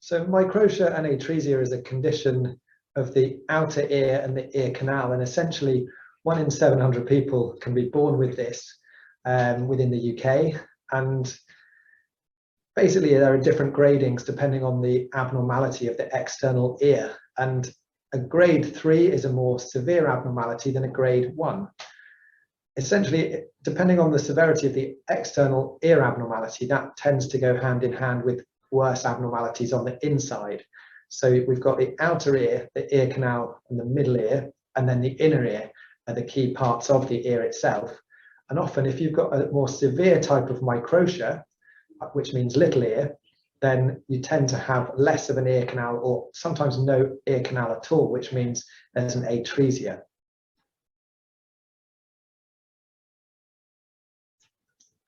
So microtia and atresia is a condition of the outer ear and the ear canal, and essentially 1 in 700 people can be born with this within the UK. And basically there are different gradings depending on the abnormality of the external ear. And a grade 3 is a more severe abnormality than a grade 1. Essentially, depending on the severity of the external ear abnormality, that tends to go hand in hand with worse abnormalities on the inside. So we've got the outer ear, the ear canal, and the middle ear, and then the inner ear are the key parts of the ear itself. And often if you've got a more severe type of microtia, which means little ear, then you tend to have less of an ear canal, or sometimes no ear canal at all, which means there's an atresia.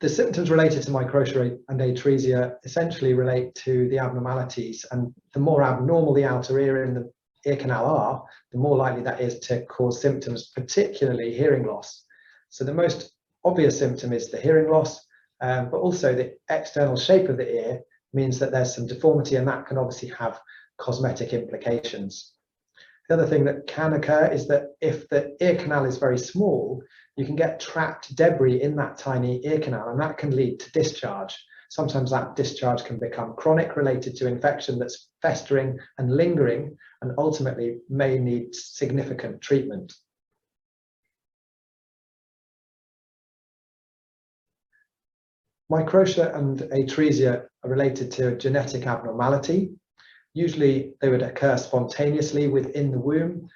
The symptoms related to microtia and atresia essentially relate to the abnormalities, and the more abnormal the outer ear and the ear canal are, the more likely that is to cause symptoms, particularly hearing loss. So the most obvious symptom is the hearing loss, but also the external shape of the ear means that there's some deformity, and that can obviously have cosmetic implications. The other thing that can occur is that if the ear canal is very small, you can get trapped debris in that tiny ear canal, and that can lead to discharge. Sometimes that discharge can become chronic, related to infection that's festering and lingering, and ultimately may need significant treatment. Microtia and atresia are related to a genetic abnormality. Usually they would occur spontaneously within the womb.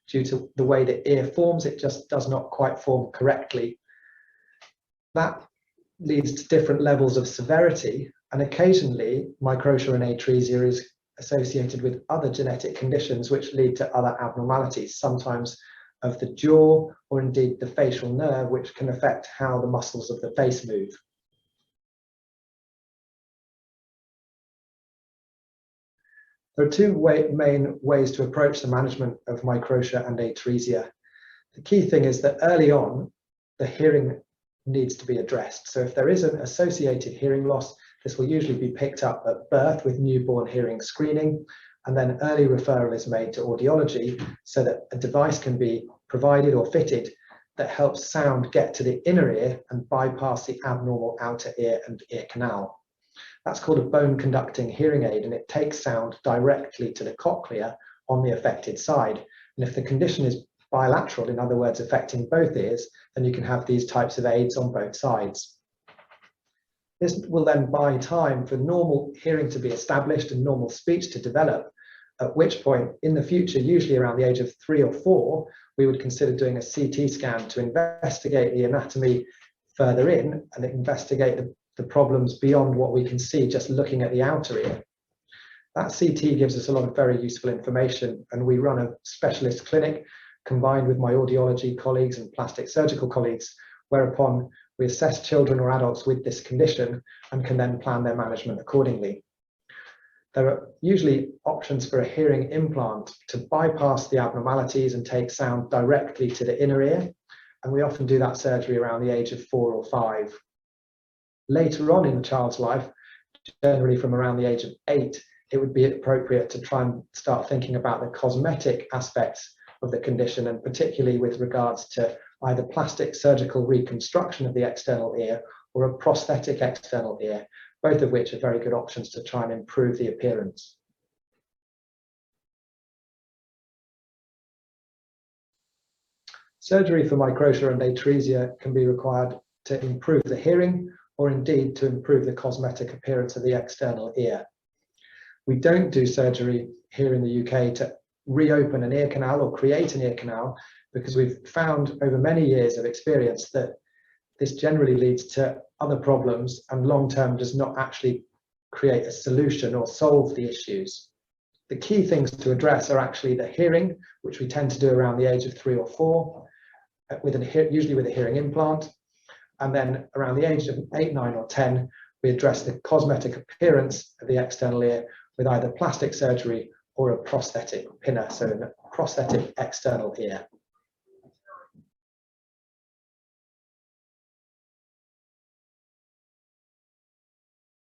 Due to the way the ear forms, it just does not quite form correctly. That leads to different levels of severity, and occasionally microtia and atresia is associated with other genetic conditions which lead to other abnormalities, sometimes of the jaw or indeed the facial nerve, which can affect how the muscles of the face move. There are two main ways to approach the management of microtia and atresia. The key thing is that early on, the hearing needs to be addressed. So if there is an associated hearing loss, this will usually be picked up at birth with newborn hearing screening, and then early referral is made to audiology so that a device can be provided or fitted that helps sound get to the inner ear and bypass the abnormal outer ear and ear canal. That's called a bone conducting hearing aid, and it takes sound directly to the cochlea on the affected side. And if the condition is bilateral, in other words, affecting both ears, then you can have these types of aids on both sides. This will then buy time for normal hearing to be established and normal speech to develop, at which point in the future, usually around the age of 3 or 4, we would consider doing a CT scan to investigate the anatomy further in and investigate the problems beyond what we can see just looking at the outer ear. That CT gives us a lot of very useful information, and we run a specialist clinic combined with my audiology colleagues and plastic surgical colleagues, whereupon we assess children or adults with this condition and can then plan their management accordingly. There are usually options for a hearing implant to bypass the abnormalities and take sound directly to the inner ear, and we often do that surgery around the age of 4 or 5. Later on in the child's life, generally from around the age of 8, it would be appropriate to try and start thinking about the cosmetic aspects of the condition, and particularly with regards to either plastic surgical reconstruction of the external ear or a prosthetic external ear, both of which are very good options to try and improve the appearance. Surgery for microtia and atresia can be required to improve the hearing, or indeed to improve the cosmetic appearance of the external ear. We don't do surgery here in the UK to reopen an ear canal or create an ear canal, because we've found over many years of experience that this generally leads to other problems and long-term does not actually create a solution or solve the issues. The key things to address are actually the hearing, which we tend to do around the age of 3 or 4, usually with a hearing implant. And then around the age of 8, 9 or 10, we address the cosmetic appearance of the external ear with either plastic surgery or a prosthetic pinner, so a prosthetic external ear.